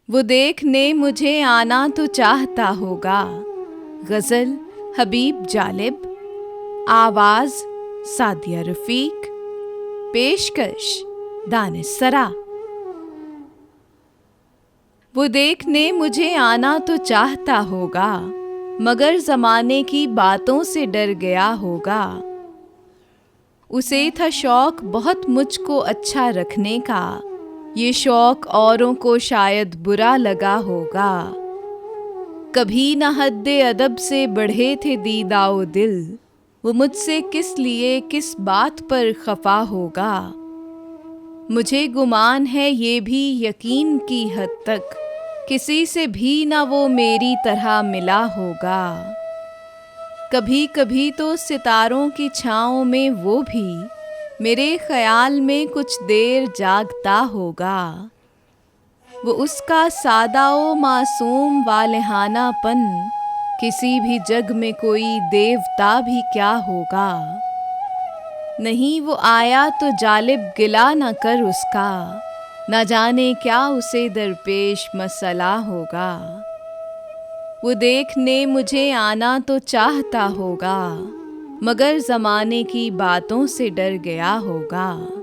वो देखने मुझे आना तो चाहता होगा। गज़ल हबीब जालिब, आवाज़ सादिया रफ़ीक, पेशकश दानिश सरा। वो देखने मुझे आना तो चाहता होगा, मगर ज़माने की बातों से डर गया होगा। उसे था शौक़ बहुत मुझको अच्छा रखने का, ये शौक़ औरों को शायद बुरा लगा होगा। कभी न हद्दे अदब से बढ़े थे दीदाओ दिल, वो मुझसे किस लिए किस बात पर खफा होगा। मुझे गुमान है ये भी यकीन की हद तक, किसी से भी ना वो मेरी तरह मिला होगा। कभी कभी तो सितारों की छाँव में वो भी मेरे ख़याल में कुछ देर जागता होगा। वो उसका सादा ओ मासूम वालेहानापन किसी भी जग में कोई देवता भी क्या होगा। नहीं वो आया तो जालिब गिला न कर उसका, न जाने क्या उसे दरपेश मसला होगा। वो देखने मुझे आना तो चाहता होगा, मगर ज़माने की बातों से डर गया होगा।